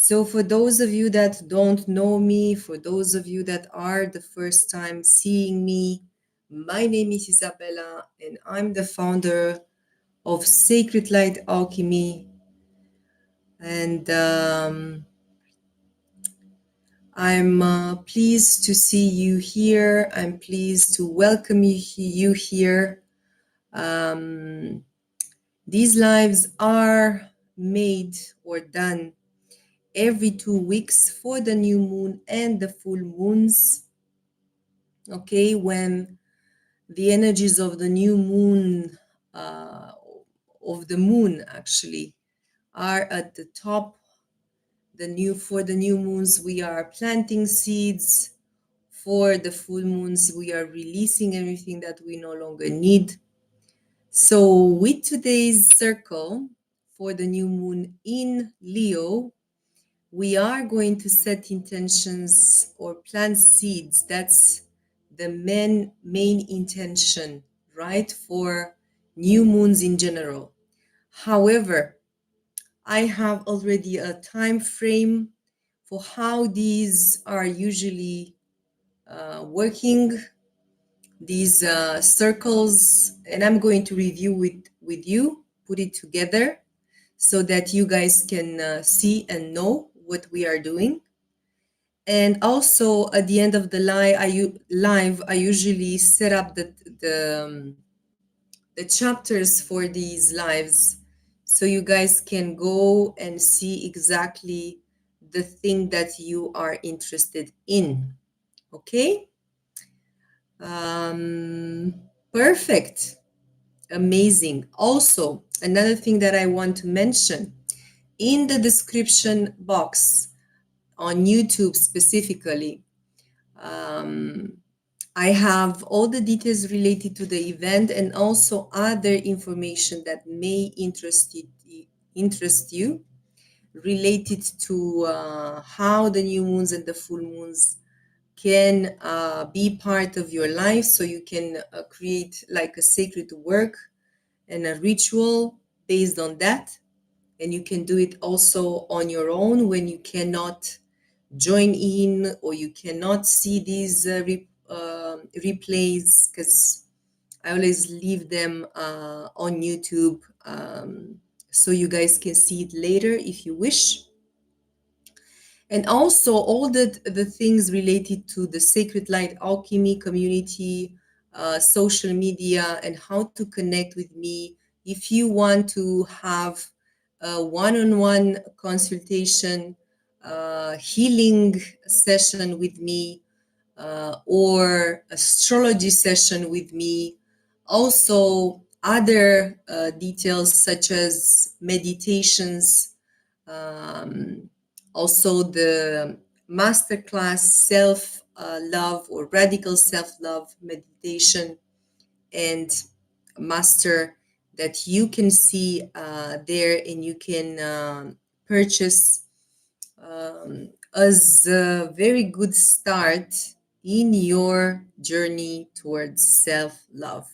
So for those of you that don't know me, for those of you that are the first time seeing me, my name is Isabella and I'm the founder of Sacred Light Alchemy. And I'm pleased to see you here. I'm pleased to welcome you here. These lives are made or done every 2 weeks for the new moon and the full moons. Okay, when the energies of the new moon, of the moon actually, are at the top. For the new moons, we are planting seeds. For the full moons, we are releasing everything that we no longer need. So with today's circle for the new moon in Leo, we are going to set intentions or plant seeds. That's the main intention, right? For new moons in general. However, I have already a time frame for how these are usually working, these circles, and I'm going to review with you, put it together so that you guys can see and know what we are doing. And also at the end of the live, I usually set up the chapters for these lives so you guys can go and see exactly the thing that you are interested in. Okay? Perfect. Amazing. Also, another thing that I want to mention, in the description box on YouTube specifically, I have all the details related to the event and also other information that may interest you related to how the new moons and the full moons can be part of your life, so you can create like a sacred work and a ritual based on that. And you can do it also on your own when you cannot join in or you cannot see these replays, because I always leave them on YouTube, so you guys can see it later if you wish. And also all the things related to the Sacred Light Alchemy community, social media, and how to connect with me. If you want to have a one-on-one consultation, healing session with me, or astrology session with me, also other details such as meditations, also the masterclass self-love or radical self-love meditation and master that you can see there, and you can purchase as a very good start in your journey towards self-love.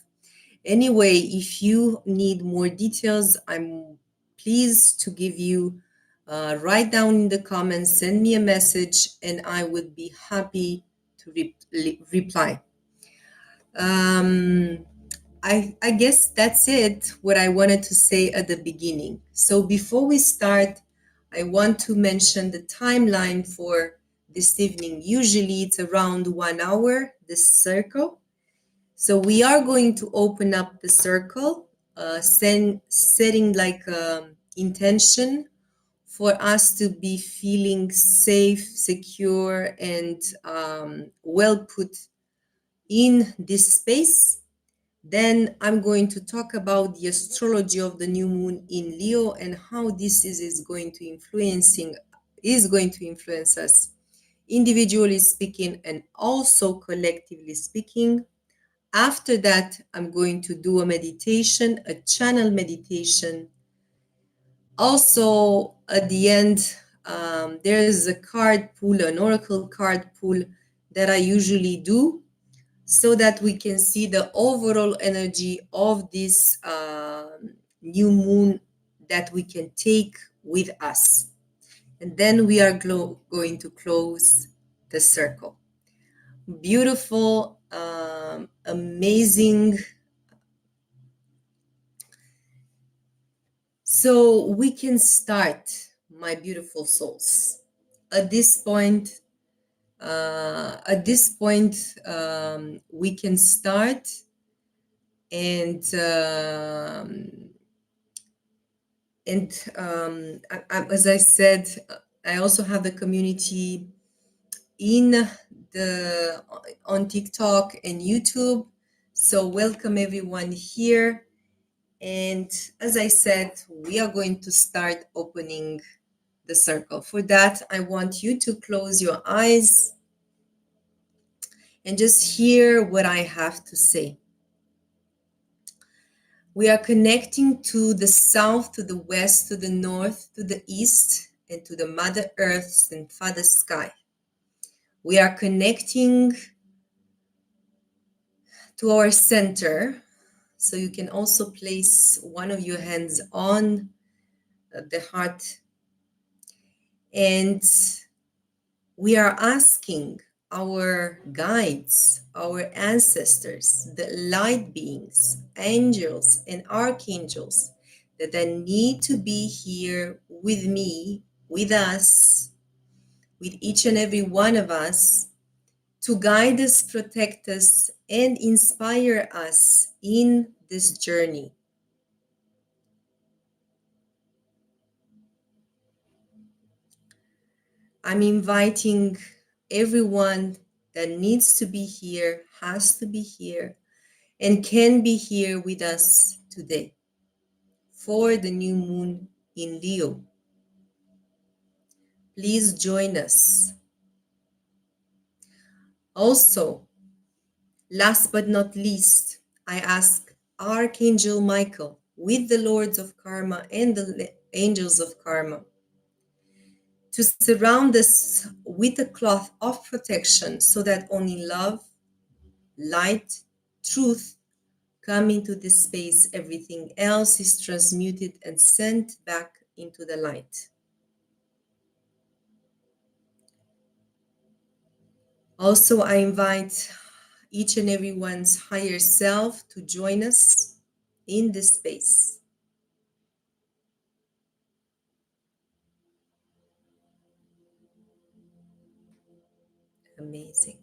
Anyway, if you need more details, I'm pleased to give you, write down in the comments, send me a message, and I would be happy to reply. I guess that's it, what I wanted to say at the beginning. So before we start, I want to mention the timeline for this evening. Usually it's around 1 hour, this circle. So we are going to open up the circle, setting like intention for us to be feeling safe, secure, and well put in this space. Then I'm going to talk about the astrology of the new moon in Leo and how this is going to influence us individually speaking and also collectively speaking. After that, I'm going to do a meditation, a channel meditation. Also, at the end, there is a card pull, an oracle card pull that I usually do, so that we can see the overall energy of this new moon that we can take with us. and then we are going to close the circle. Beautiful, amazing. So we can start, my beautiful souls. At this point, we can start, and as I said, I also have the community in the on TikTok and YouTube. So welcome everyone here. And as I said, we are going to start opening the circle. For that, I want you to close your eyes and just hear what I have to say. We are connecting to the south, to the west, to the north, to the east, and to the Mother Earth and Father Sky. We are connecting to our center. So you can also place one of your hands on the heart. And we are asking our guides, our ancestors, the light beings, angels, and archangels that they need to be here with me, with us, with each and every one of us, to guide us, protect us, and inspire us in this journey. I'm inviting everyone that needs to be here, has to be here, and can be here with us today for the new moon in Leo. Please join us. Also, last but not least, I ask Archangel Michael with the Lords of Karma and the Angels of Karma to surround us with a cloth of protection so that only love, light, truth come into this space. Everything else is transmuted and sent back into the light. Also, I invite each and everyone's higher self to join us in this space. Amazing.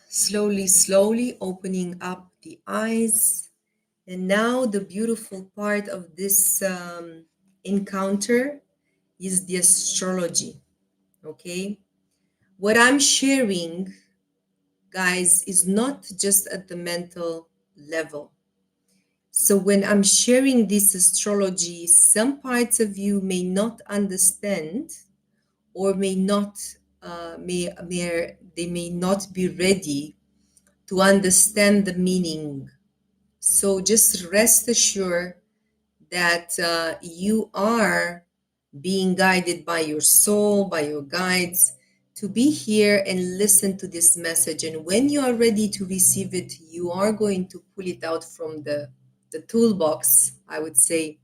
Slowly, slowly opening up the eyes. And now the beautiful part of this encounter is the astrology, okay? What I'm sharing, guys, is not just at the mental level. So when I'm sharing this astrology, some parts of you may not understand, or may not, they may not be ready to understand the meaning. So just rest assured that you are being guided by your soul, by your guides, to be here and listen to this message. And when you are ready to receive it, you are going to pull it out from the toolbox, I would say,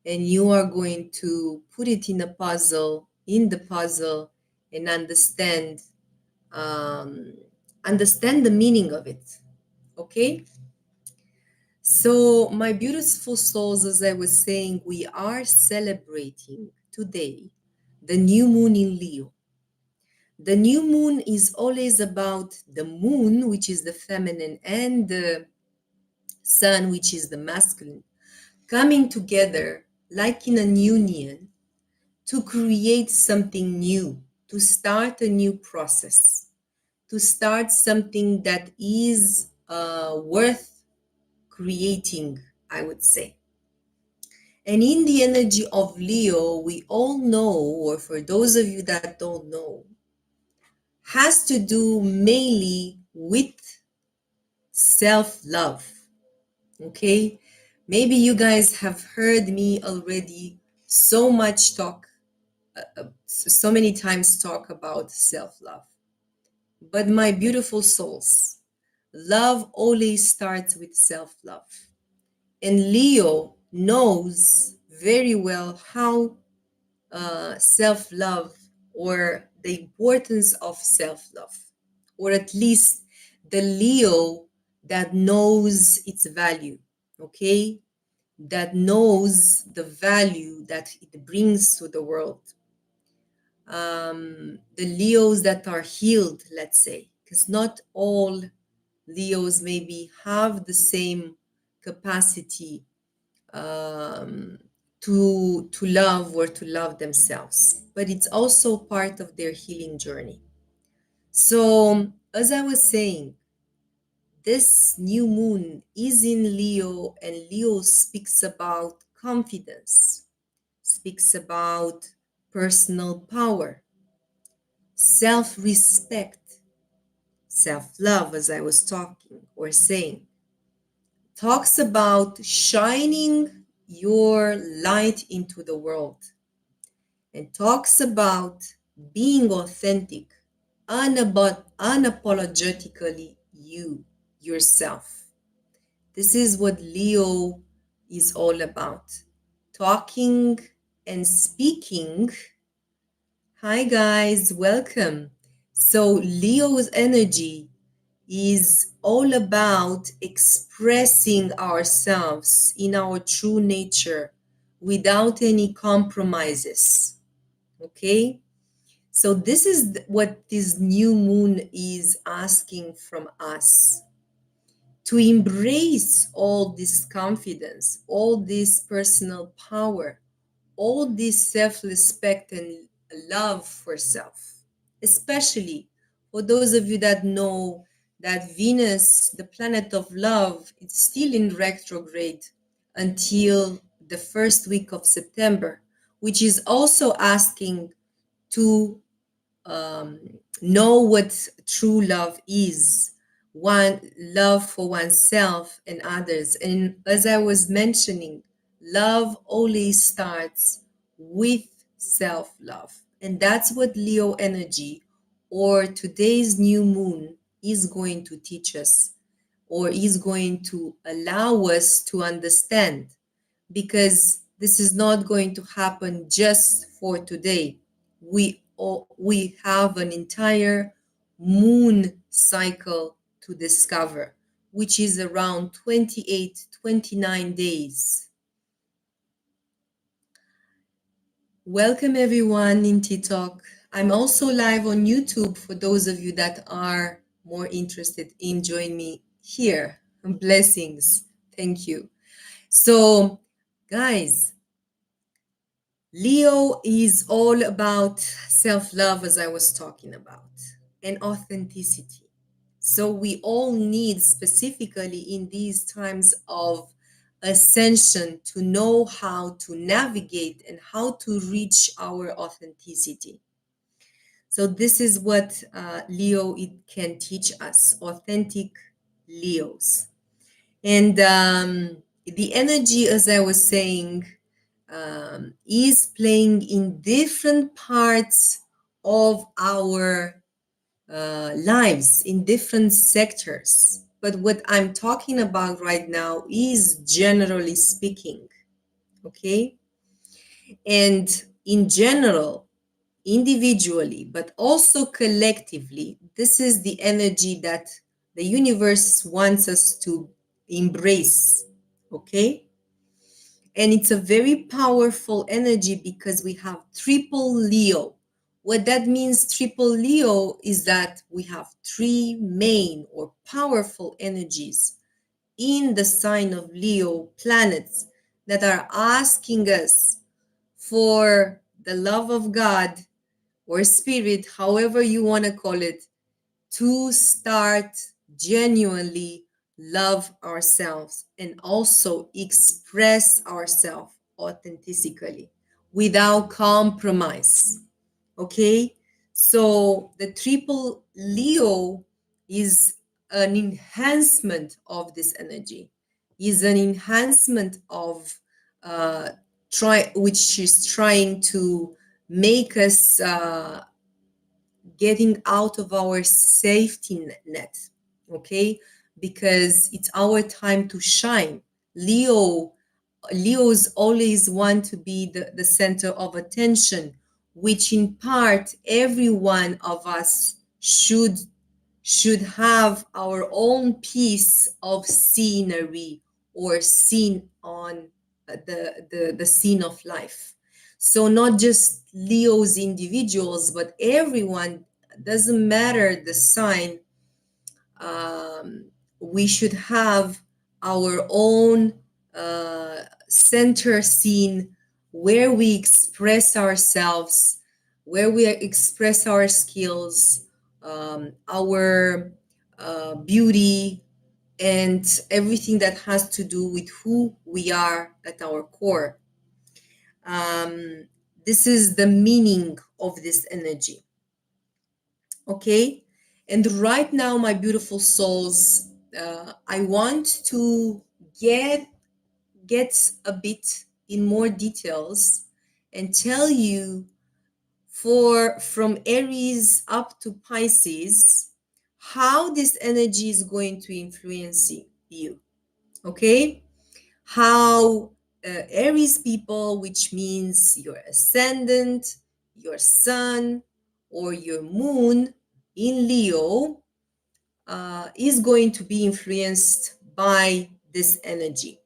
and you are going to put it in the puzzle, and understand the meaning of it. Okay? So, my beautiful souls, as I was saying, we are celebrating today the new moon in Leo. The new moon is always about the moon, which is the feminine, and the sun, which is the masculine, coming together like in an union to create something new, to start a new process, to start something that is worth creating, I would say. And in the energy of Leo, we all know, or for those of you that don't know, has to do mainly with self-love. Okay? Maybe you guys have heard me already so many times talk about self-love. But my beautiful souls, love always starts with self-love. And Leo knows very well how self-love, or the importance of self-love, or at least the Leo that knows its value, okay? That knows the value that it brings to the world. The Leos that are healed, let's say, because not all Leos maybe have the same capacity um, to love or to love themselves, but it's also part of their healing journey. So, as I was saying, this new moon is in Leo, and Leo speaks about confidence, speaks about personal power, self respect, self love, as I was talking or saying, talks about shining your light into the world, and talks about being authentic, unapologetically you, yourself. This is what Leo is all about. Talking and speaking. Hi, guys, welcome. So, Leo's energy is all about expressing ourselves in our true nature without any compromises. Okay? So, this is what this new moon is asking from us, to embrace all this confidence, all this personal power, all this self respect and love for self, especially for those of you that know that Venus, the planet of love, is still in retrograde until the first week of September, which is also asking to um, know what true love is, one love for oneself and others. And as I was mentioning, love always starts with self-love, and that's what Leo energy or today's new moon is going to teach us, or is going to allow us to understand, because this is not going to happen just for today. We have an entire moon cycle to discover, which is around 28, 29 days. Welcome everyone in TikTok. I'm also live on YouTube for those of you that are more interested in joining me here. Blessings. Thank you. So, guys, Leo is all about self love, as I was talking about, and authenticity. So, we all need, specifically in these times of ascension, to know how to navigate and how to reach our authenticity. So, this is what Leo it can teach us, authentic Leos. And the energy, as I was saying, is playing in different parts of our lives, in different sectors. But what I'm talking about right now is generally speaking, okay? And in general, individually, but also collectively, this is the energy that the universe wants us to embrace, okay? And it's a very powerful energy because we have triple Leo. What that means, triple Leo, is that we have three main or powerful energies in the sign of Leo, planets that are asking us for the love of God or spirit, however you want to call it, to start genuinely love ourselves and also express ourselves authentically without compromise. Okay, so the triple Leo is an enhancement of this energy, is an enhancement of which is trying to make us getting out of our safety net, okay? Because it's our time to shine. Leo, Leos always want to be the center of attention, which in part every one of us should have our own piece of scenery or scene on the scene of life. So not just Leo's individuals, but everyone, doesn't matter the sign, um, we should have our own center scene where we express ourselves, where we express our skills, our beauty, and everything that has to do with who we are at our core. Um, this is the meaning of this energy. Okay, and right now, my beautiful souls, I want to get a bit in more details and tell you, for from Aries up to Pisces, how this energy is going to influence you. Okay, how Aries people, which means your ascendant, your sun, or your moon in Leo, is going to be influenced by this energy.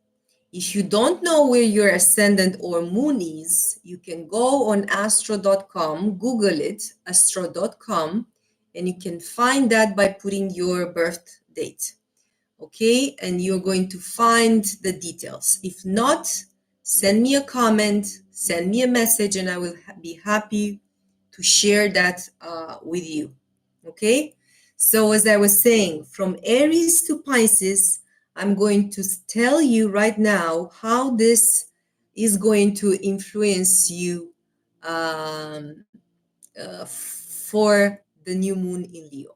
If you don't know where your ascendant or moon is, you can go on astro.com, Google it, astro.com, and you can find that by putting your birth date. Okay, and you're going to find the details. If not, send me a comment, send me a message, and I will be happy to share that with you. Okay, so as I was saying, from Aries to Pisces, I'm going to tell you right now how this is going to influence you um, for the new moon in Leo.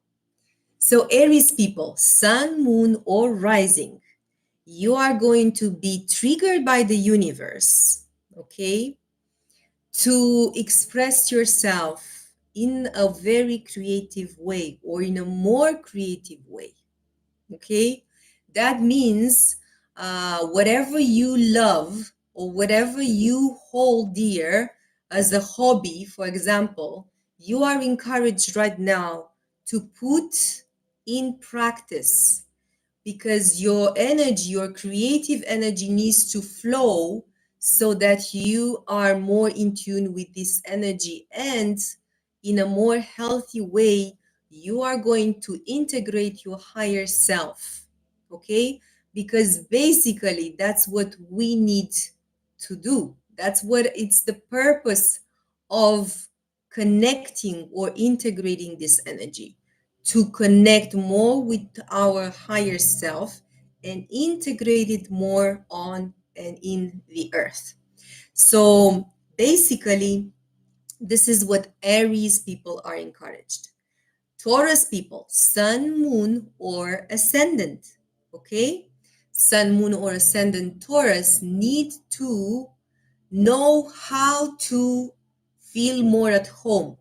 So, Aries people, sun, moon, or rising, you are going to be triggered by the universe, okay, to express yourself in a very creative way or in a more creative way. Okay, that means whatever you love or whatever you hold dear as a hobby, for example, you are encouraged right now to put in practice, because your energy, your creative energy, needs to flow so that you are more in tune with this energy, and in a more healthy way you are going to integrate your higher self. Okay, because basically that's what we need to do. That's what it's the purpose of connecting or integrating this energy, to connect more with our higher self and integrate it more on and in the earth. So basically, this is what Aries people are encouraged. Taurus people, sun, moon, or ascendant. Okay? Sun, moon, or ascendant Taurus need to know how to feel more at home.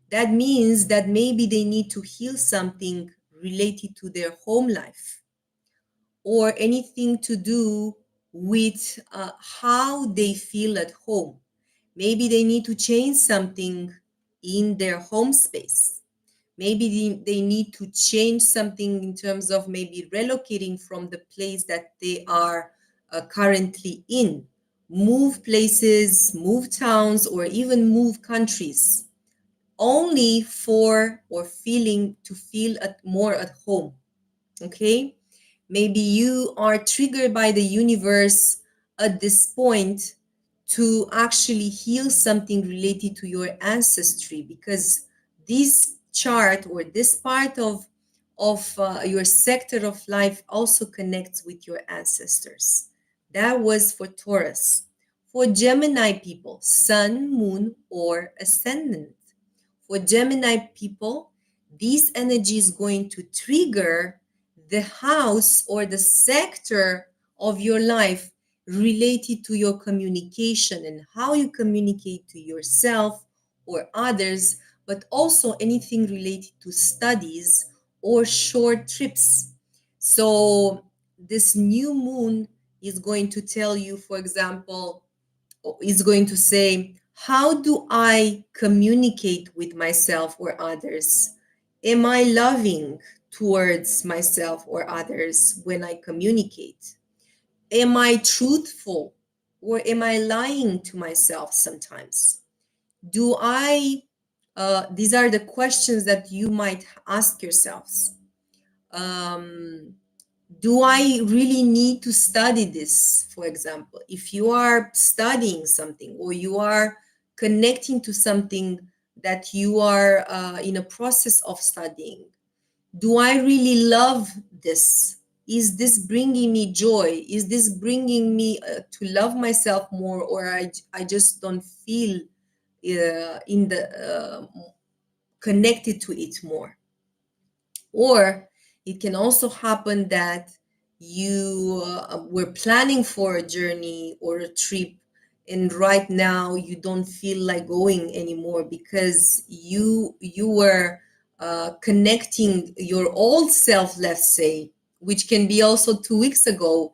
That means that maybe they need to heal something related to their home life, or anything to do with how they feel at home. Maybe they need to change something in their home space. Maybe they need to change something in terms of maybe relocating from the place that they are currently in. Move places, move towns, or even move countries, only for or feeling to feel more at home. Okay, maybe you are triggered by the universe at this point to actually heal something related to your ancestry, because this chart or this part of your sector of life also connects with your ancestors. That was for Taurus. For Gemini people, sun, moon, or ascendant. For Gemini people, this energy is going to trigger the house or the sector of your life related to your communication and how you communicate to yourself or others, but also anything related to studies or short trips. So, this new moon is going to tell you, for example, is going to say, how do I communicate with myself or others? Am I loving towards myself or others when I communicate? Am I truthful or am I lying to myself sometimes? Do I, these are the questions that you might ask yourselves. Um, do I really need to study this? For example, if you are studying something or you are connecting to something that you are in a process of studying, do I really love this? Is this bringing me joy? Is this bringing me to love myself more, or I just don't feel in the connected to it more? Or it can also happen that you were planning for a journey or a trip, and right now you don't feel like going anymore because you were connecting your old self, let's say, which can be also 2 weeks ago,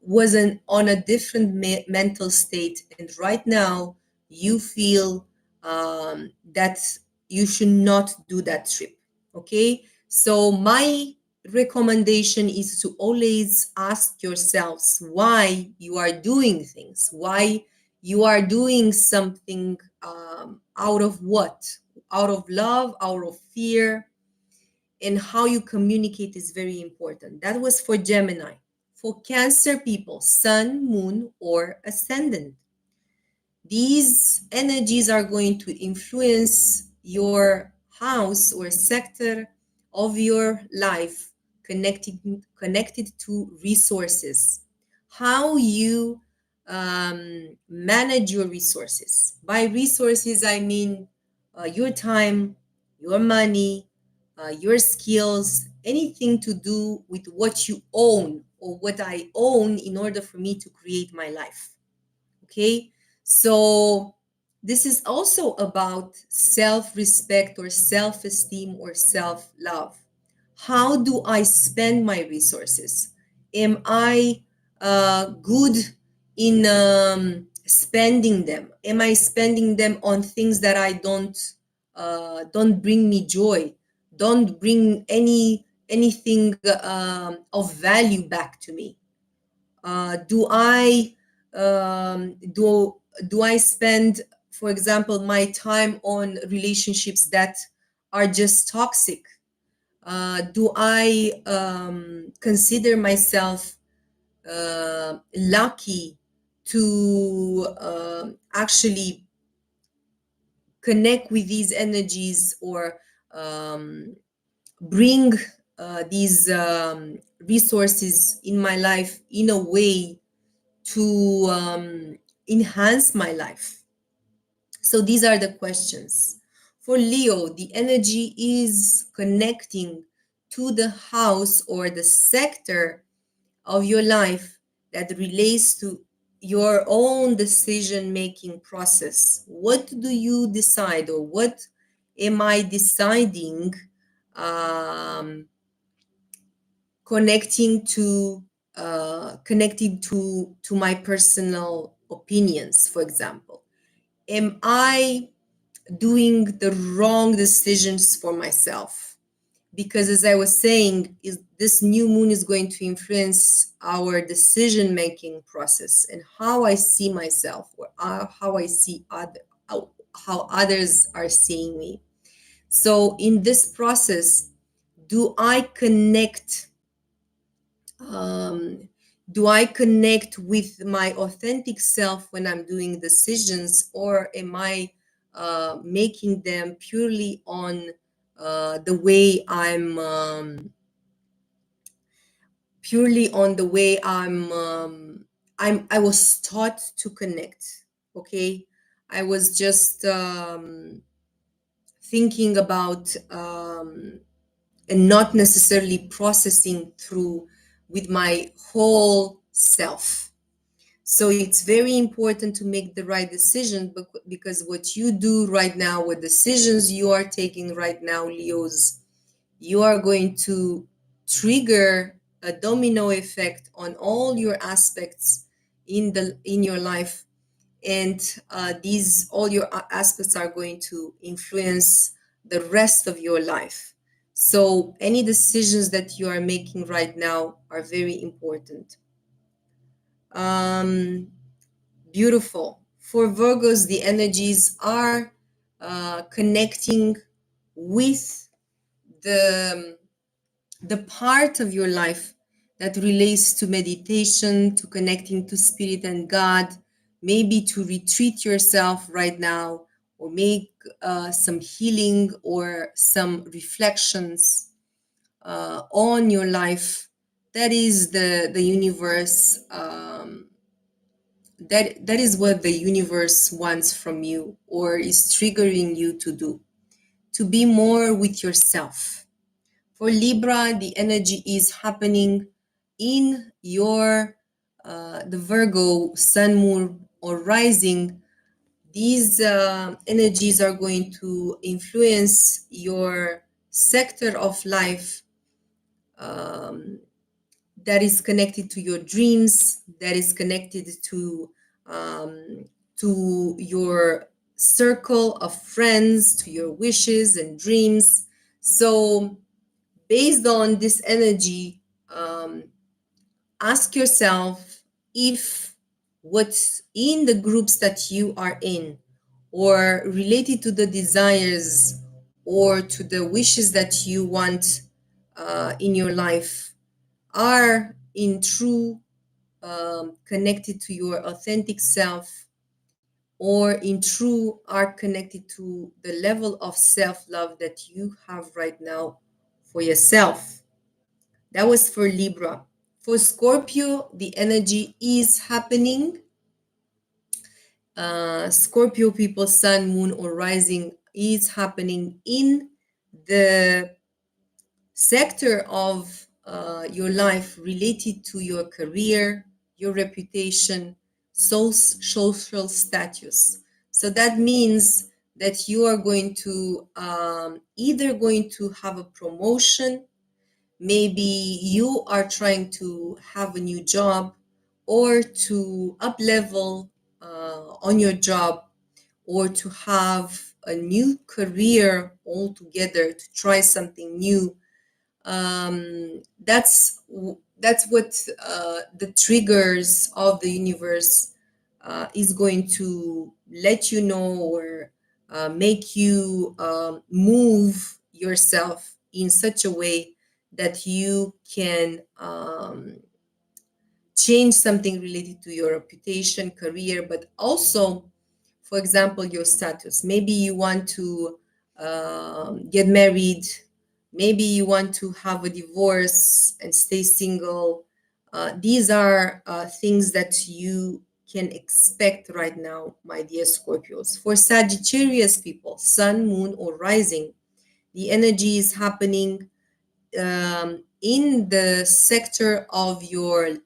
wasn't on a different mental state, and right now you feel that you should not do that trip. Okay, so my recommendation is to always ask yourselves why you are doing things, why you are doing something, out of what? Out of love, out of fear, and how you communicate is very important. That was for Gemini. For Cancer people, Sun, Moon, or Ascendant, these energies are going to influence your house or sector of your life connected to resources. How you manage your resources. By resources, I mean your time, your money, your skills, anything to do with what you own or what I own in order for me to create my life. Okay, so this is also about self-respect or self-esteem or self-love. How do I spend my resources? Am I good in spending them? Am I spending them on things that I don't bring me joy, don't bring anything of value back to me? Do I do I spend, for example, my time on relationships that are just toxic? Do I consider myself lucky to actually connect with these energies or um, bring these resources in my life in a way to enhance my life? So these are the questions. For Leo, the energy is connecting to the house or the sector of your life that relates to your own decision making process. What do you decide, or what am I deciding, um, connecting to connecting to my personal opinions? For example, am I doing the wrong decisions for myself? Because as I was saying, is this new moon is going to influence our decision making process and how I see myself, or how I see how others are seeing me. So in this process, do I connect, um, do I connect with my authentic self when I'm doing decisions, or am I making them purely on the way I was taught to connect? Okay, I was just thinking about and not necessarily processing through with my whole self. So it's very important to make the right decision, because what you do right now, what decisions you are taking right now, Leos, you are going to trigger a domino effect on all your aspects in your life, and these all your aspects are going to influence the rest of your life. So any decisions that you are making right now are very important. um, Beautiful. For Virgos, the energies are connecting with the the part of your life that relates to meditation, to connecting to spirit and God, maybe to retreat yourself right now, or make some healing or some reflections on your life. That is the universe. That is what the universe wants from you, or is triggering you to do, to be more with yourself. For Libra, the energy is happening in your the Virgo sun, moon, or rising. These energies are going to influence your sector of life, um, that is connected to your dreams, that is connected um, to your circle of friends, to your wishes and dreams. So based on this energy, um, ask yourself if what's in the groups that you are in, or related to the desires or to the wishes that you want in your life, are in true connected to your authentic self, or in true are connected to the level of self-love that you have right now for yourself. That was for Libra. For Scorpio, the energy is happening. Scorpio people, sun, moon, or rising is happening in the sector of your life related to your career, your reputation, social status. So that means that you are going to either going to have a promotion, maybe you are trying to have a new job, or to up level on your job, or to have a new career altogether, to try something new. That's what the triggers of the universe is going to let you know, or make you move yourself in such a way that you can change something related to your reputation, career, but also, for example, your status. Maybe you want to get married, maybe you want to have a divorce and stay single. These are things that you can expect right now, my dear Scorpios. For Sagittarius people, sun, moon, or rising, the energy is happening in the sector of your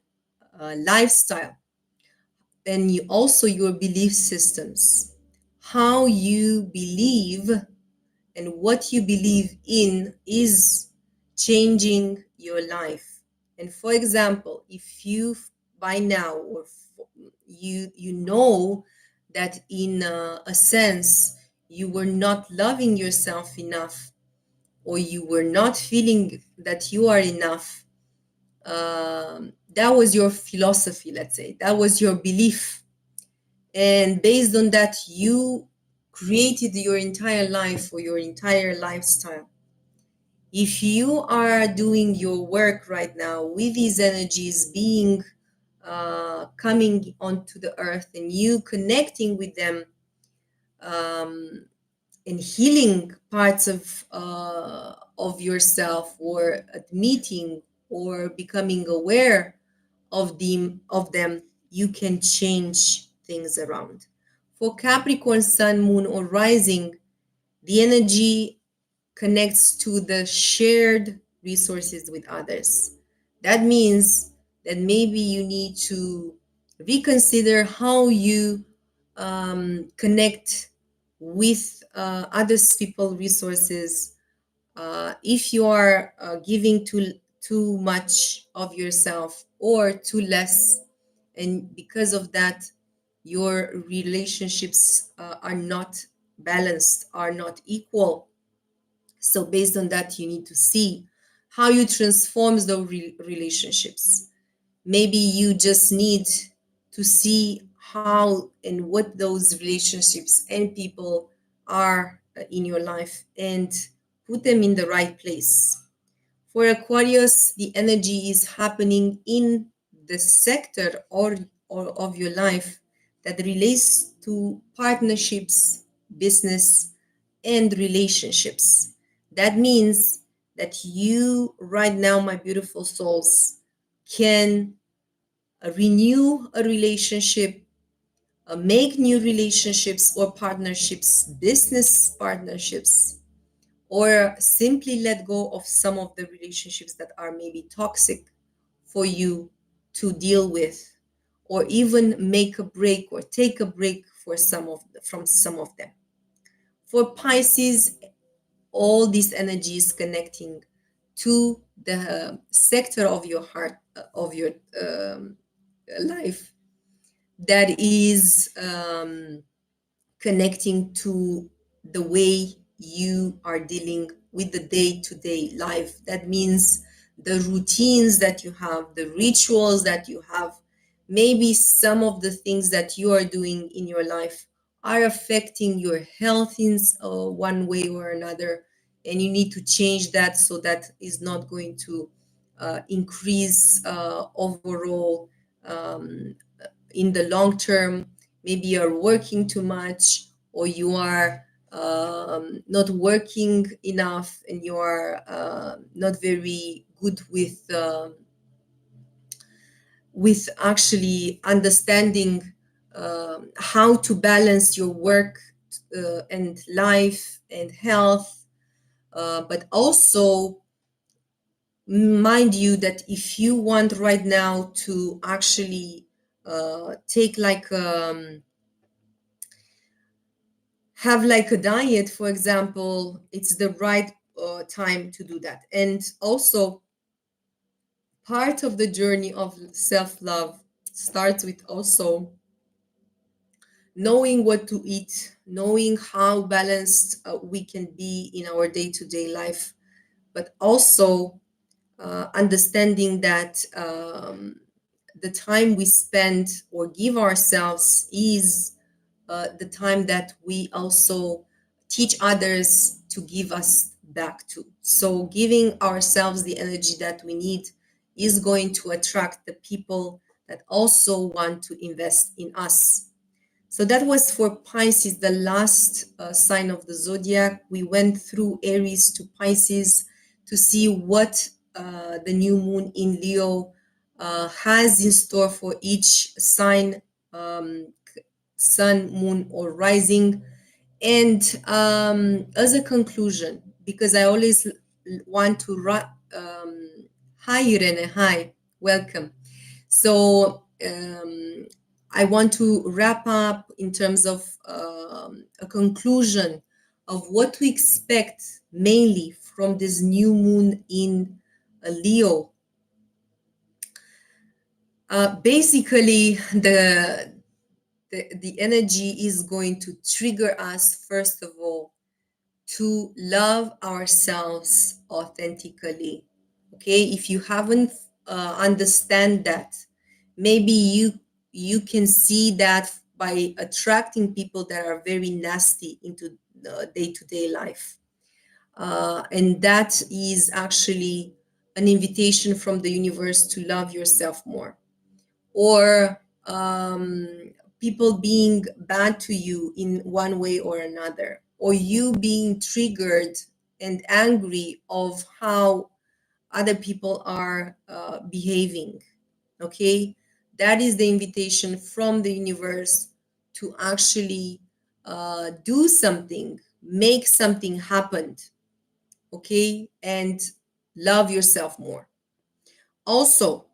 lifestyle, and you also your belief systems, how you believe and what you believe in is changing your life. And for example, if you by now, or you know that in a sense you were not loving yourself enough, or you were not feeling that you are enough, that was your philosophy, let's say, that was your belief, and based on that you created your entire life or your entire lifestyle. If you are doing your work right now with these energies being coming onto the earth, and you connecting with them, um, and healing parts of yourself, or admitting or becoming aware of them, you can change things around. For Capricorn, sun, moon, or rising, the energy connects to the shared resources with others. That means that maybe you need to reconsider how you connect with others people resources. If you are giving too much of yourself or too less, and because of that your relationships are not balanced, are not equal. So based on that, you need to see how you transform those relationships. Maybe you just need to see how and what those relationships and people are in your life, and put them in the right place. For Aquarius, the energy is happening in the sector or of your life that relates to partnerships, business, and relationships. That means that you, right now, my beautiful souls, can renew a relationship, make new relationships or partnerships, business partnerships, or simply let go of some of the relationships that are maybe toxic for you to deal with, or even make a break or take a break for from some of them. For Pisces, all these energies connecting to the sector of your heart, of your life, that is connecting to the way you are dealing with the day-to-day life. That means the routines that you have, the rituals that you have, maybe some of the things that you are doing in your life are affecting your health in one way or another, and you need to change that, so that is not going to increase overall um, in the long term. Maybe you're working too much, or you are not working enough, and you are not very good with actually understanding how to balance your work and life and health. But also, mind you, that if you want right now to actually take like have like a diet, for example, it's the right time to do that. And also, part of the journey of self-love starts with also knowing what to eat, knowing how balanced we can be in our day-to-day life, but also understanding that the time we spend or give ourselves is the time that we also teach others to give us back to. So giving ourselves the energy that we need is going to attract the people that also want to invest in us. So that was for Pisces, the last sign of the zodiac. We went through Aries to Pisces to see what the new moon in Leo has in store for each sign, sun, moon, or rising. And as a conclusion, because I always want to hi Irene, hi, welcome. So I want to wrap up in terms of a conclusion of what to expect mainly from this new moon in Leo. Basically, the energy is going to trigger us, first of all, to love ourselves authentically. Okay, if you haven't understand that, maybe you can see that by attracting people that are very nasty into day-to-day life, and that is actually an invitation from the universe to love yourself more. Or people being bad to you in one way or another, or you being triggered and angry of how other people are behaving. Okay, that is the invitation from the universe to actually do something, make something happen. Okay, and love yourself more. Also,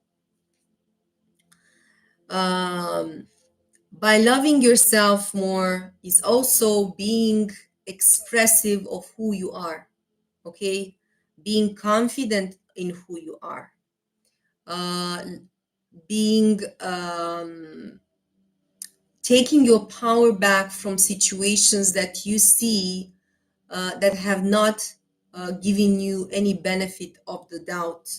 by loving yourself more is also being expressive of who you are. Okay, being confident in who you are. Being taking your power back from situations that you see that have not given you any benefit of the doubt.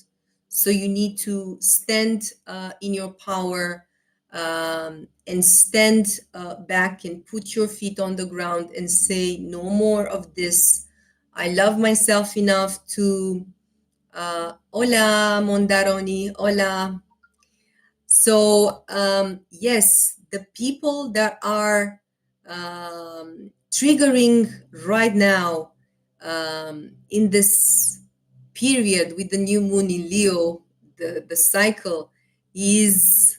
So you need to stand in your power, and stand back and put your feet on the ground and say, no more of this. I love myself enough to, hola, Mondaroni, hola. So, yes, the people that are triggering right now in this period with the new moon in Leo, the cycle is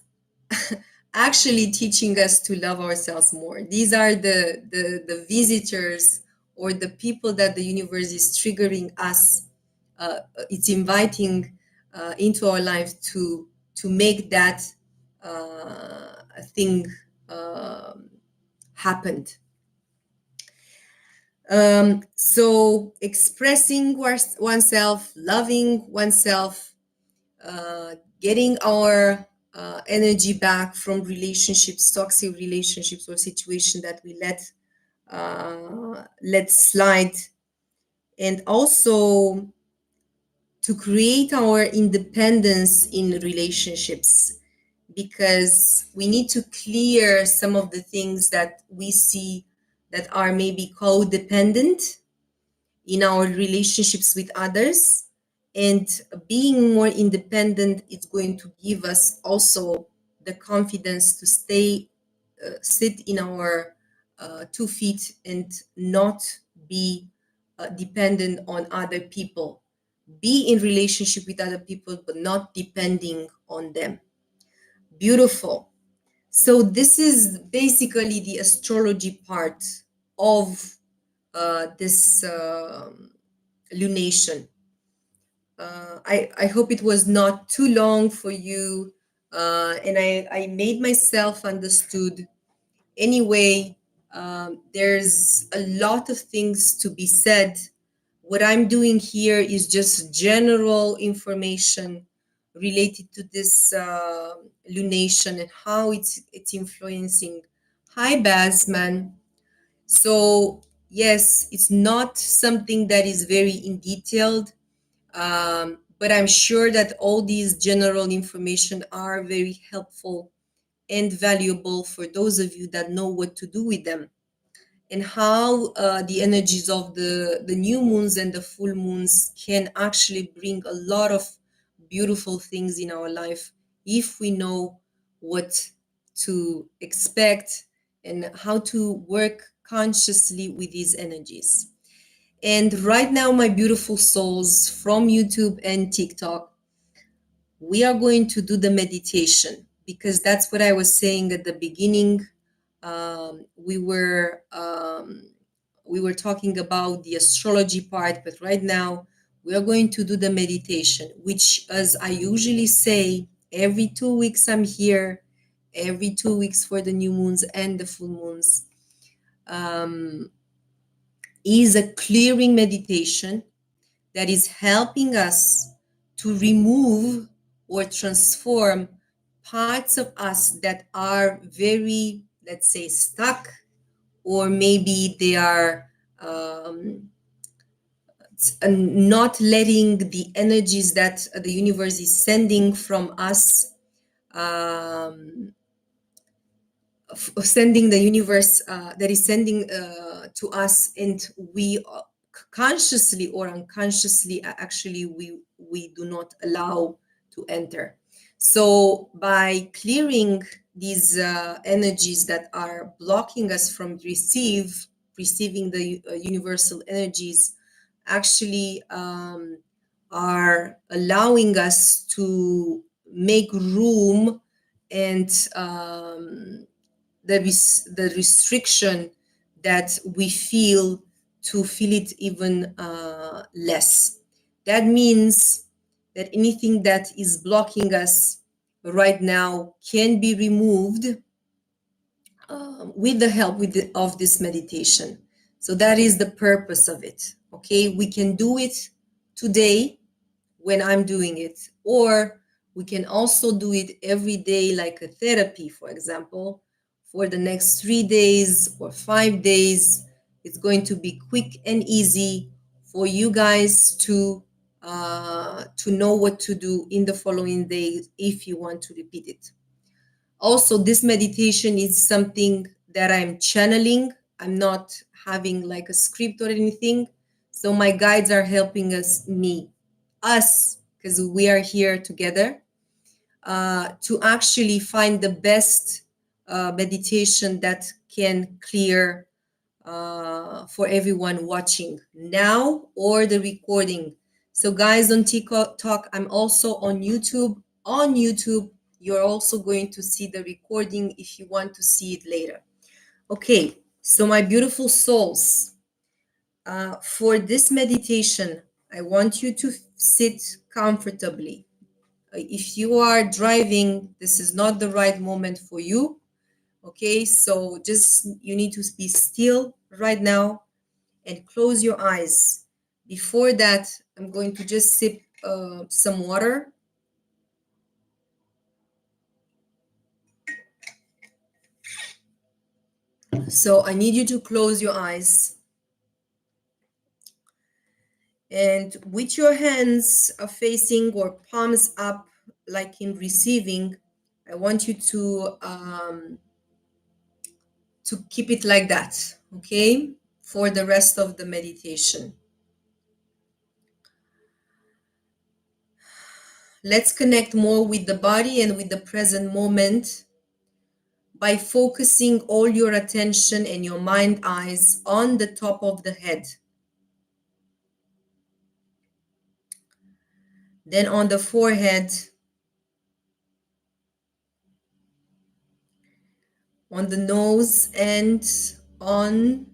actually teaching us to love ourselves more. These are the visitors or the people that the universe is triggering us. It's inviting into our life to make that thing happened. So expressing oneself, loving oneself, getting our energy back from relationships, toxic relationships or situation that we let slide, and also to create our independence in relationships, because we need to clear some of the things that we see that are maybe codependent in our relationships with others. And being more independent is going to give us also the confidence to sit in our 2 feet and not be dependent on other people. Be in relationship with other people, but not depending on them. Beautiful. So this is basically the astrology part of this lunation. I hope it was not too long for you, and I made myself understood. Anyway, there's a lot of things to be said. What I'm doing here is just general information related to this lunation and how it's influencing. Hi, Basman. So yes, it's not something that is very in detailed, but I'm sure that all these general information are very helpful and valuable for those of you that know what to do with them, and how the energies of the new moons and the full moons can actually bring a lot of beautiful things in our life if we know what to expect and how to work consciously with these energies. And right now, my beautiful souls from YouTube and TikTok, we are going to do the meditation, because that's what I was saying at the beginning. We were talking about the astrology part, but right now we are going to do the meditation, which, as I usually say, every 2 weeks I'm here, every 2 weeks for the new moons and the full moons, is a clearing meditation that is helping us to remove or transform parts of us that are very, let's say, stuck, or maybe they are not letting the energies that the universe is sending from us, sending the universe that is sending to us, and we consciously or unconsciously actually we do not allow to enter. So by clearing these energies that are blocking us from receiving the universal energies, actually are allowing us to make room, and the restriction that we feel, to feel it even less. That means that anything that is blocking us right now can be removed with the help of this meditation. So that is the purpose of it. Okay, we can do it today, when I'm doing it. Or we can also do it every day, like a therapy, for example, for the next 3 days or 5 days. It's going to be quick and easy for you guys to know what to do in the following days if you want to repeat it. Also, this meditation is something that I'm channeling. I'm not having like a script or anything. So my guides are helping us, because we are here together, to actually find the best meditation that can clear for everyone watching now or the recording. So, guys on TikTok, I'm also on YouTube. On YouTube, you're also going to see the recording if you want to see it later. Okay, so my beautiful souls, for this meditation, I want you to sit comfortably. If you are driving, this is not the right moment for you. Okay, so just you need to be still right now and close your eyes. Before that, I'm going to just sip some water. So I need you to close your eyes. And with your hands facing or palms up, like in receiving, I want you to keep it like that, okay, for the rest of the meditation. Let's connect more with the body and with the present moment by focusing all your attention and your mind eyes on the top of the head. Then on the forehead, on the nose, and on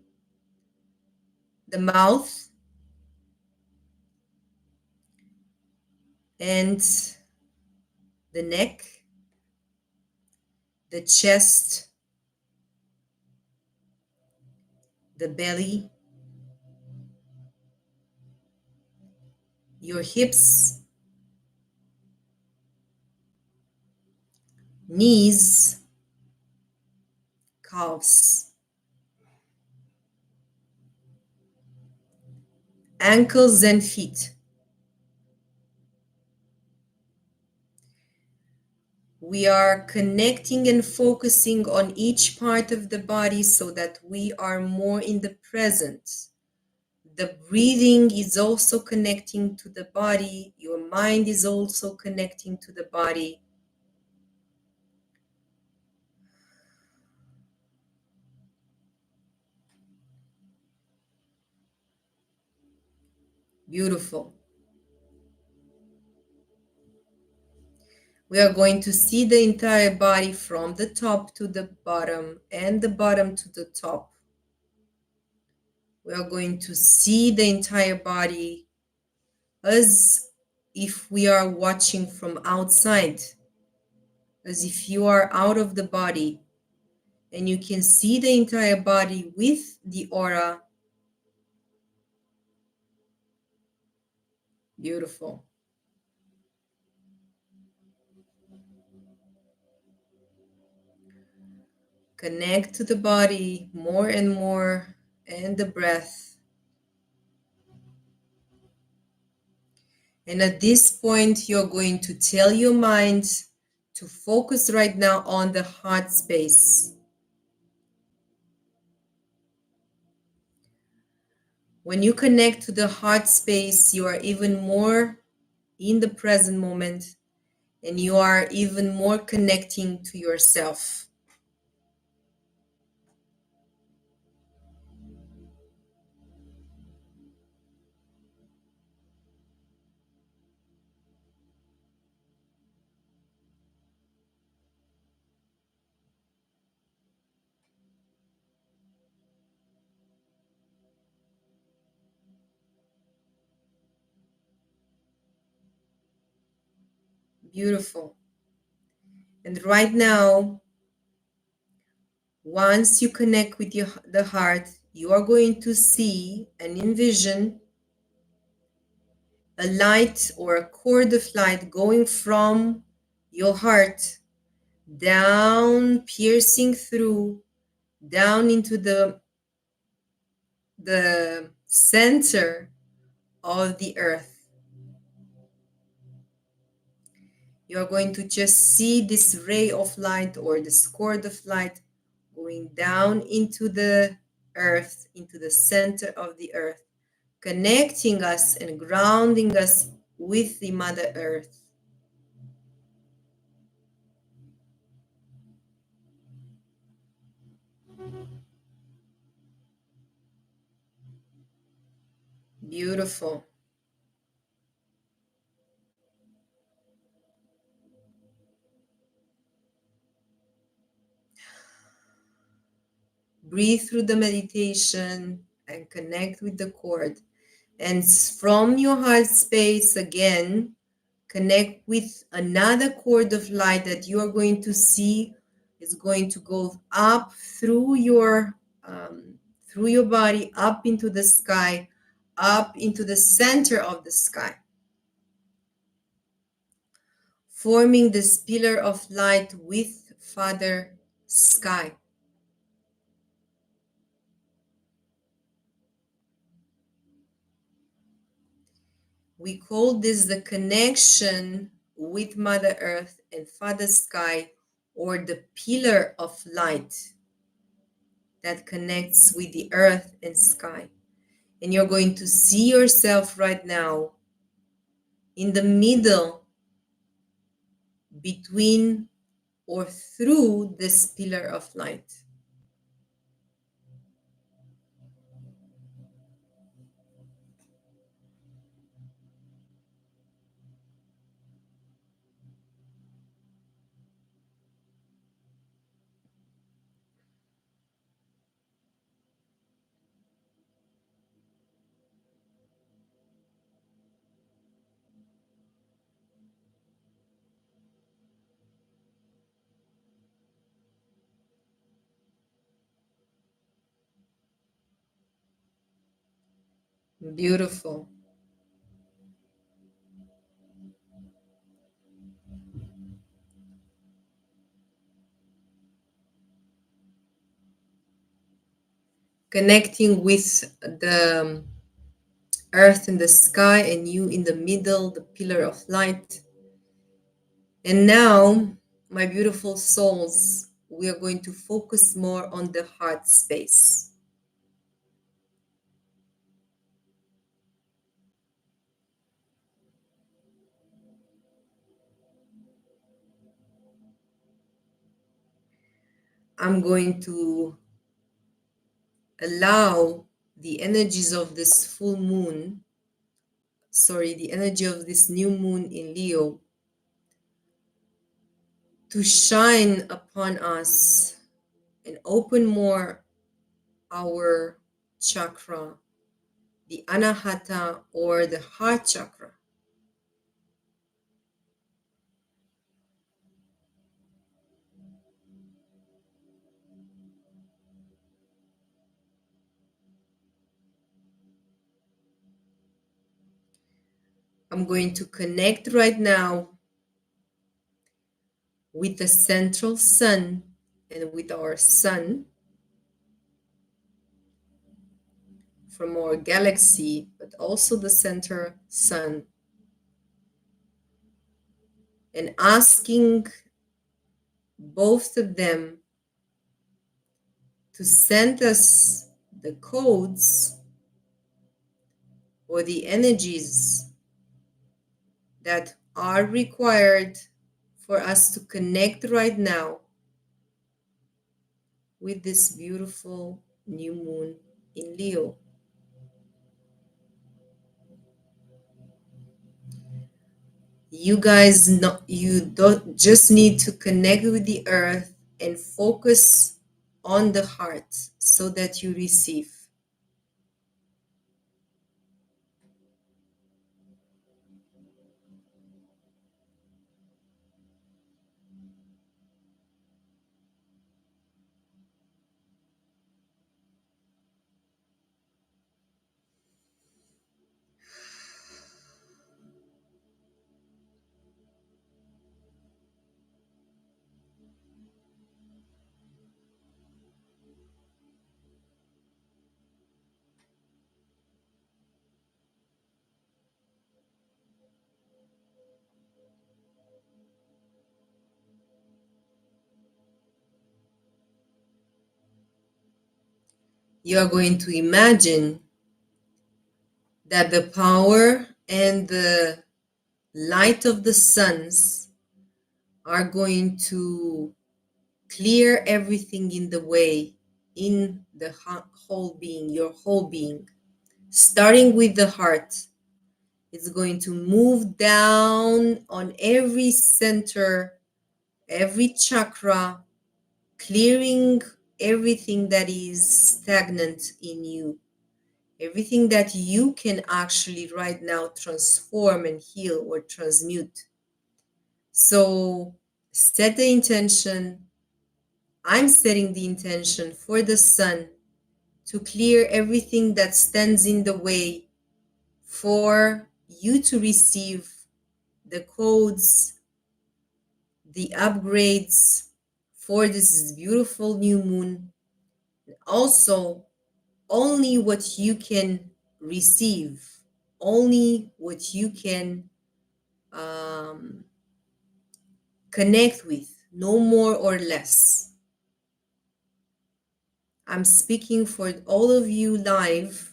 the mouth, and the neck, the chest, the belly, your hips, knees, calves, ankles, and feet. We are connecting and focusing on each part of the body so that we are more in the present. The breathing is also connecting to the body. Your mind is also connecting to the body. Beautiful. We are going to see the entire body from the top to the bottom and the bottom to the top. We are going to see the entire body as if we are watching from outside, as if you are out of the body and you can see the entire body with the aura. Beautiful. Connect to the body more and more, and the breath. And at this point, you're going to tell your mind to focus right now on the heart space. When you connect to the heart space, you are even more in the present moment, and you are even more connecting to yourself. Beautiful. And right now, once you connect with the heart, you are going to see and envision a light or a cord of light going from your heart down, piercing through, down into the center of the earth. You're going to just see this ray of light or this cord of light going down into the earth, into the center of the earth, connecting us and grounding us with the Mother Earth. Beautiful. Breathe through the meditation and connect with the cord. And from your heart space, again, connect with another cord of light that you are going to see is going to go up through your body, up into the sky, up into the center of the sky, forming this pillar of light with Father Sky. We call this the connection with Mother Earth and Father Sky, or the pillar of light that connects with the earth and sky. And you're going to see yourself right now in the middle between or through this pillar of light. Beautiful. Connecting with the earth and the sky, and you in the middle, the pillar of light. And now, my beautiful souls, we are going to focus more on the heart space. I'm going to allow the energies of this full moon, the energy of this new moon in Leo to shine upon us and open more our chakra, the anahata or the heart chakra. I'm going to connect right now with the central sun and with our sun from our galaxy, but also the center sun, and asking both of them to send us the codes or the energies that are required for us to connect right now with this beautiful new moon in Leo. You guys know, you don't just need to connect with the earth and focus on the heart so that you receive. You are going to imagine that the power and the light of the suns are going to clear everything in the way in the whole being, your whole being, starting with the heart. It's going to move down on every center, every chakra, clearing everything that is stagnant in you, everything that you can actually right now transform and heal or transmute. So set the intention. I'm setting the intention for the sun to clear everything that stands in the way for you to receive the codes, the upgrades for this beautiful new moon. Also, only what you can receive, only what you can um, connect with, no more or less. I'm speaking for all of you live,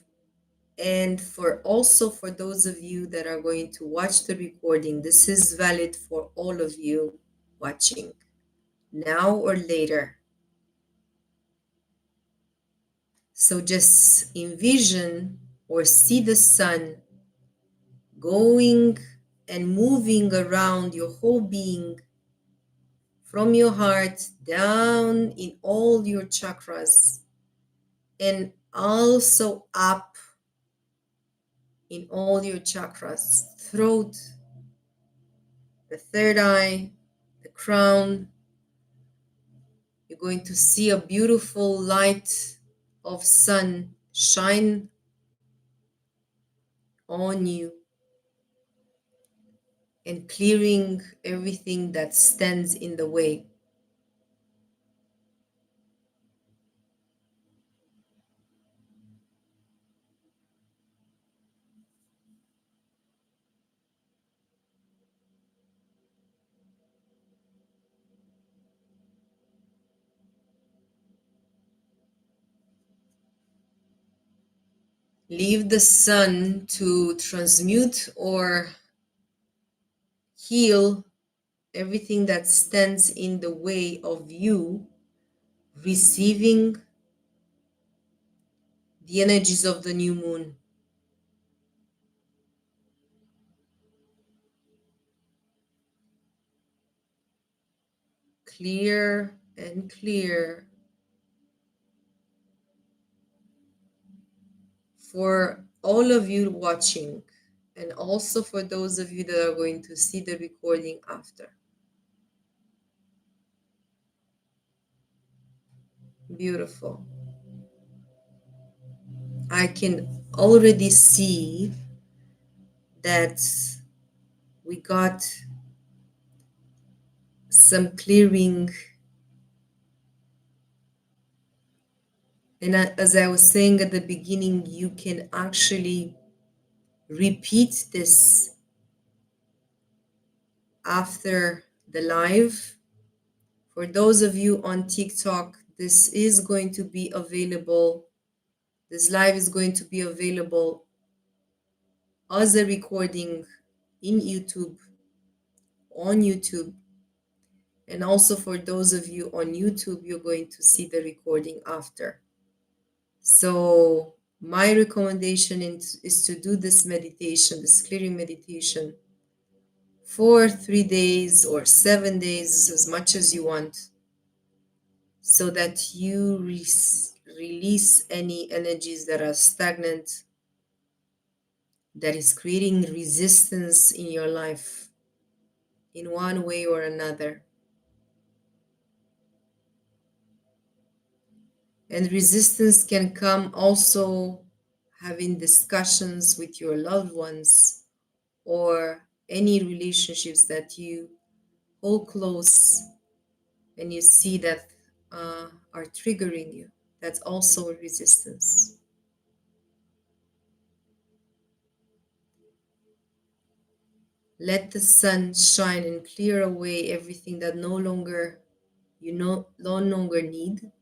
and for also for those of you that are going to watch the recording. This is valid for all of you watching now or later. So just envision or see the sun going and moving around your whole being, from your heart down in all your chakras, and also up in all your chakras, throat, the third eye, the crown. You're going to see a beautiful light of sun shine on you and clearing everything that stands in the way. Leave the sun to transmute or heal everything that stands in the way of you receiving the energies of the new moon. Clear and clear for all of you watching, and also for those of you that are going to see the recording after. Beautiful. I can already see that we got some clearing. And as I was saying at the beginning, you can actually repeat this after the live. For those of you on TikTok, this is going to be available. This live is going to be available as a recording in YouTube, on YouTube. And also for those of you on YouTube, you're going to see the recording after. So my recommendation is to do this meditation, this clearing meditation, for 3 days or 7 days, as much as you want, so that you release any energies that are stagnant, that is creating resistance in your life in one way or another. And resistance can come also having discussions with your loved ones or any relationships that you hold close and you see that are triggering you. That's also a resistance. Let the sun shine and clear away everything that no longer need.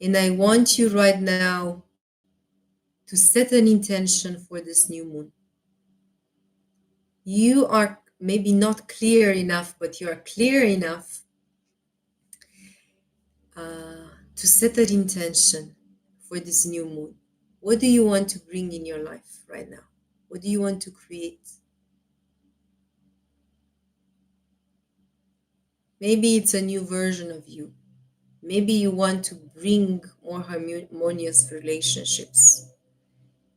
And I want you right now to set an intention for this new moon. You are maybe not clear enough, but you are clear enough to set an intention for this new moon. What do you want to bring in your life right now? What do you want to create? Maybe it's a new version of you. Maybe you want to bring more harmonious relationships.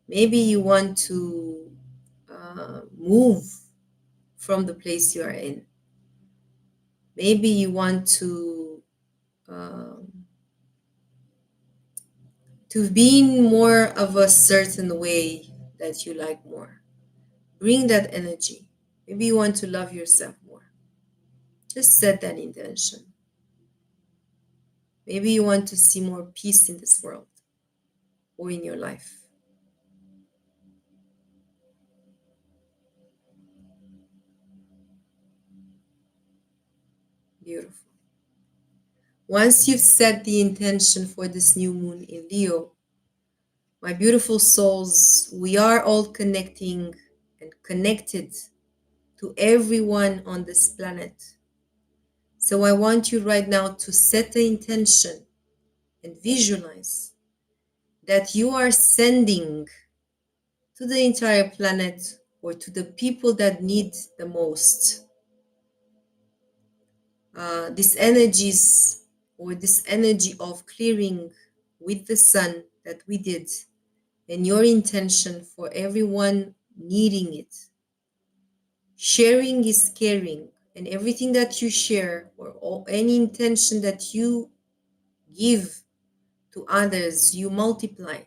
Maybe you want to move from the place you are in. Maybe you want um, to be in more of a certain way that you like more. Bring that energy. Maybe you want to love yourself more. Just set that intention. Maybe you want to see more peace in this world or in your life. Beautiful. Once you've set the intention for this new moon in Leo, my beautiful souls, we are all connecting and connected to everyone on this planet. So I want you right now to set the intention and visualize that you are sending to the entire planet or to the people that need the most these energies or this energy of clearing with the sun that we did, and your intention for everyone needing it. Sharing is caring, and everything that you share or any intention that you give to others, you multiply,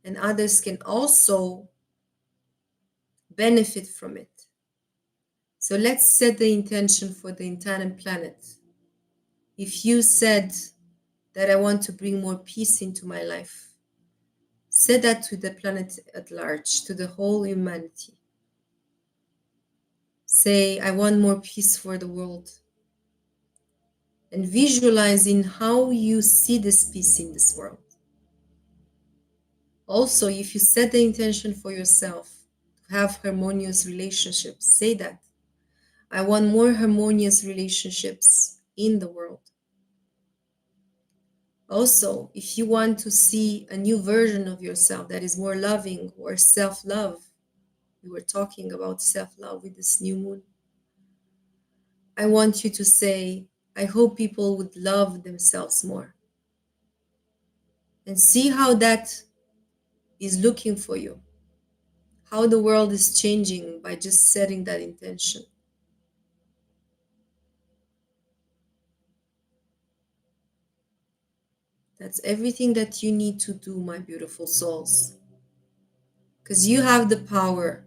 and others can also benefit from it. So let's set the intention for the entire planet. If you said that I want to bring more peace into my life, say that to the planet at large, to the whole humanity. Say, I want more peace for the world. And visualizing how you see this peace in this world. Also, if you set the intention for yourself to have harmonious relationships, say that. I want more harmonious relationships in the world. Also, if you want to see a new version of yourself that is more loving or self-love, we were talking about self-love with this new moon. I want you to say, I hope people would love themselves more. And see how that is looking for you. How the world is changing by just setting that intention. That's everything that you need to do, my beautiful souls. Because you have the power.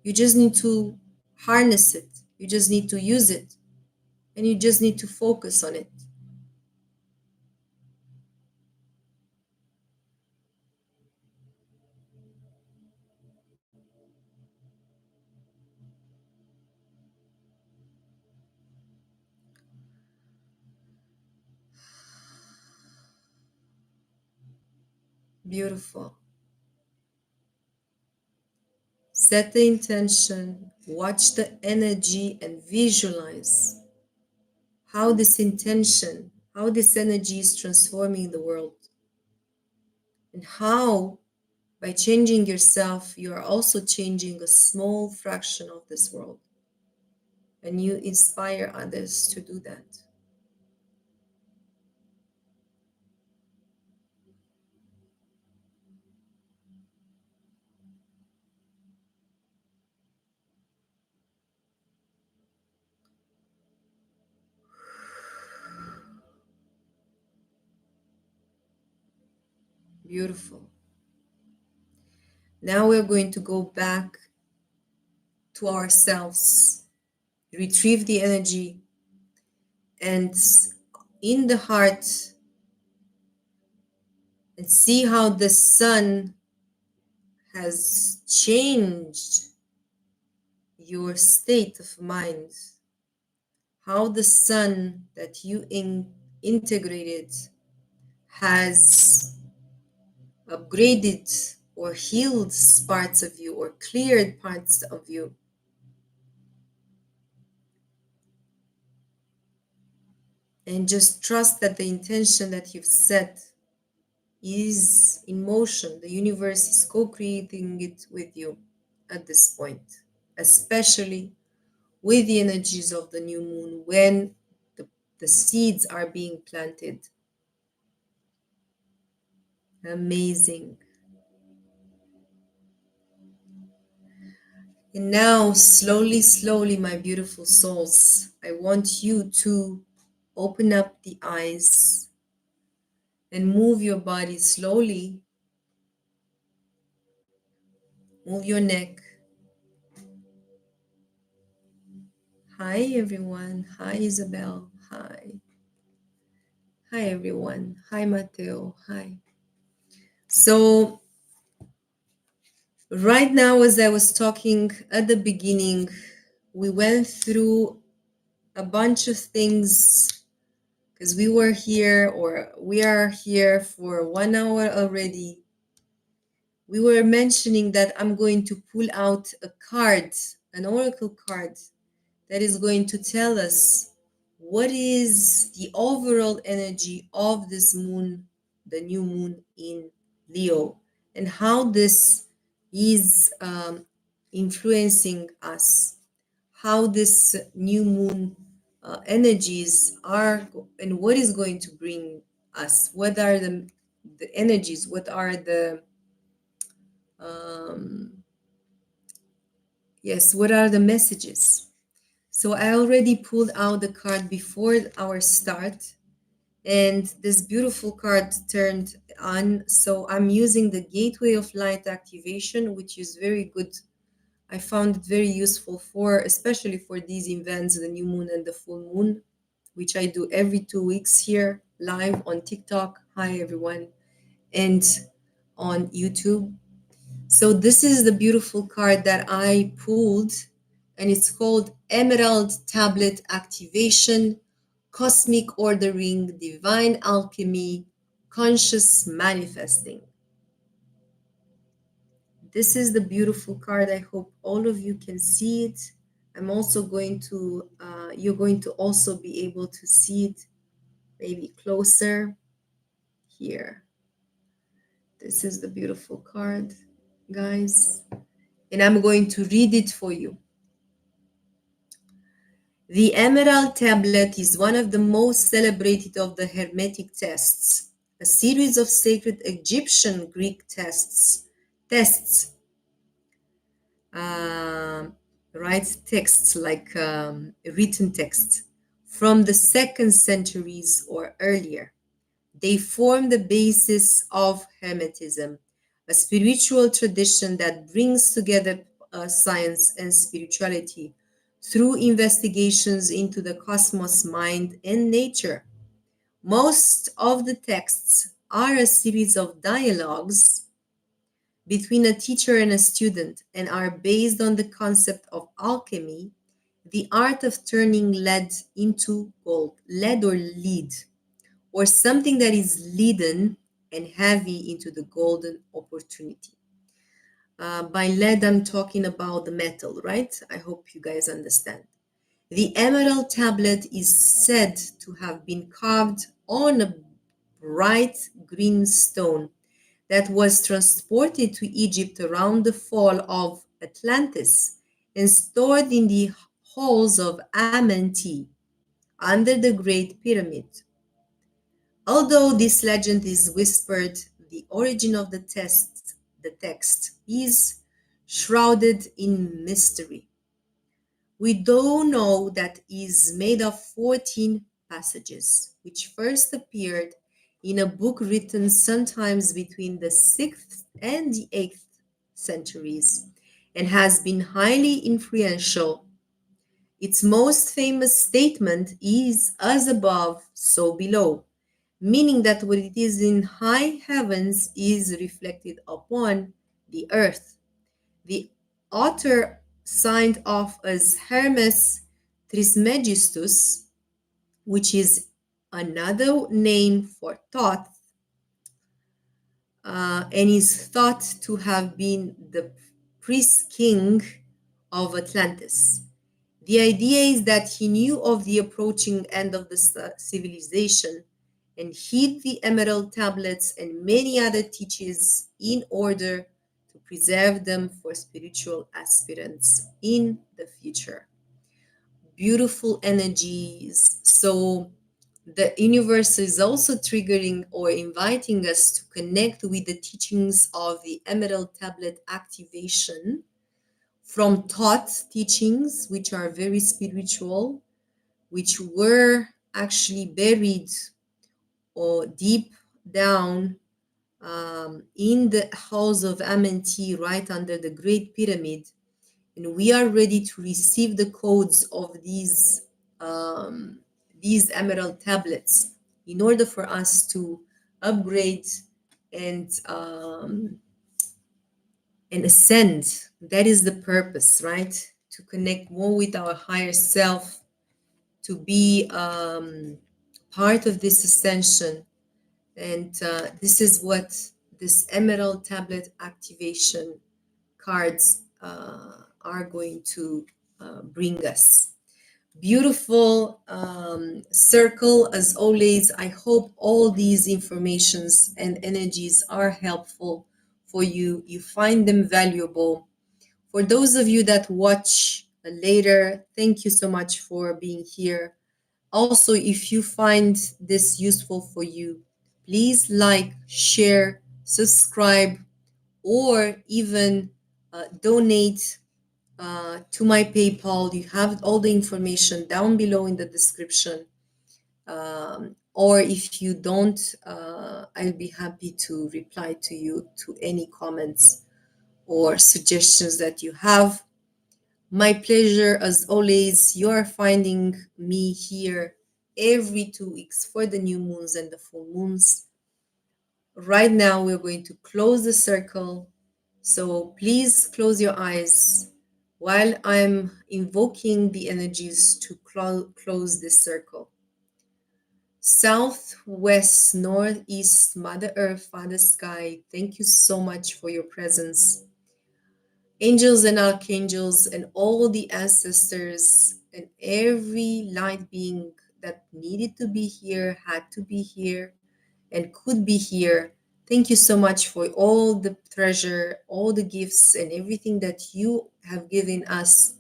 You just need to harness it. You just need to use it. And you just need to focus on it. Beautiful. Set the intention, watch the energy, and visualize how this intention, how this energy is transforming the world. And how, by changing yourself, you are also changing a small fraction of this world. And you inspire others to do that. Beautiful. Now we're going to go back to ourselves, retrieve the energy, and in the heart, and see how the sun has changed your state of mind, how the sun that you integrated has upgraded or healed parts of you or cleared parts of you. And just trust that the intention that you've set is in motion. The universe is co-creating it with you at this point, especially with the energies of the new moon when the seeds are being planted. Amazing. And now, slowly, slowly, my beautiful souls, I want you to open up the eyes and move your body slowly. Move your neck. Hi, everyone. Hi, Isabel. Hi. Hi, everyone. Hi, Matteo. Hi. So, right now, as I was talking at the beginning, we went through a bunch of things because we are here for 1 hour already. We were mentioning that I'm going to pull out a card, an oracle card, that is going to tell us what is the overall energy of this moon, the new moon in Leo, and how this is influencing us, how this new moon energies are, and what is going to bring us, what are the energies, what are the um, yes, what are the messages. So I already pulled out the card before our start, and this beautiful card turned on. So I'm using the Gateway of Light activation, which is very good. I found it very useful for, especially for these events, the new moon and the full moon, which I do every 2 weeks here live on TikTok. Hi, everyone. And on YouTube. So this is the beautiful card that I pulled, and it's called Emerald Tablet Activation, Cosmic Ordering, Divine Alchemy, Conscious Manifesting. This is the beautiful card. I hope all of you can see it. I'm also going to, you're going to also be able to see it maybe closer here. This is the beautiful card, guys. And I'm going to read it for you. The Emerald Tablet is one of the most celebrated of the Hermetic texts, a series of sacred Egyptian Greek texts, right? Texts like written texts from the 2nd centuries or earlier. They form the basis of Hermetism, a spiritual tradition that brings together science and spirituality through investigations into the cosmos, mind, and nature. Most of the texts are a series of dialogues between a teacher and a student and are based on the concept of alchemy, the art of turning lead into gold, lead or lead, or something that is leaden and heavy into the golden opportunity. By lead, I'm talking about the metal, right? I hope you guys understand. The emerald tablet is said to have been carved on a bright green stone that was transported to Egypt around the fall of Atlantis and stored in the halls of Amenti under the Great Pyramid. Although this legend is whispered, the origin of the text is shrouded in mystery. We do know that it is made of 14 passages, which first appeared in a book written sometimes between the 6th and the 8th centuries and has been highly influential. Its most famous statement is as above, so below, meaning that what it is in high heavens is reflected upon the earth. The author signed off as Hermes Trismegistus, which is another name for Thoth, and is thought to have been the priest king of Atlantis. The idea is that he knew of the approaching end of the civilization and hid the emerald tablets and many other teachings in order to preserve them for spiritual aspirants in the future. Beautiful energies. So the universe is also triggering or inviting us to connect with the teachings of the emerald tablet activation from thought teachings, which are very spiritual, which were actually buried or deep down in the house of Amenti, right under the Great Pyramid. And we are ready to receive the codes of these emerald tablets in order for us to upgrade and ascend. That is the purpose, right? To connect more with our higher self, to be part of this ascension. And this is what this emerald tablet activation cards are going to bring us. Beautiful circle as always. I hope all these informations and energies are helpful for you. You find them valuable. For those of you that watch later, thank you so much for being here. Also, if you find this useful for you, please like, share, subscribe, or even donate to my PayPal. You have all the information down below in the description. Or if you don't, I'll be happy to reply to you to any comments or suggestions that you have. My pleasure as always. You are finding me here every 2 weeks for the new moons and the full moons. Right now, we're going to close the circle. So please close your eyes while I'm invoking the energies to close this circle. South, west, north, east, Mother Earth, Father Sky, thank you so much for your presence. Angels and archangels and all the ancestors and every light being that needed to be here, had to be here, and could be here. Thank you so much for all the treasure, all the gifts, and everything that you have given us.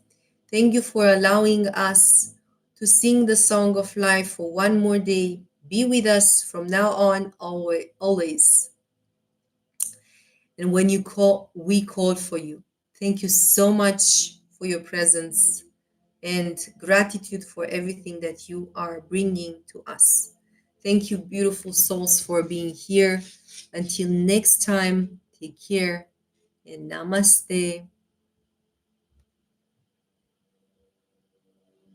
Thank you for allowing us to sing the song of life for one more day. Be with us from now on, always. And when you call, we call for you. Thank you so much for your presence and gratitude for everything that you are bringing to us. Thank you, beautiful souls, for being here. Until next time, take care and namaste.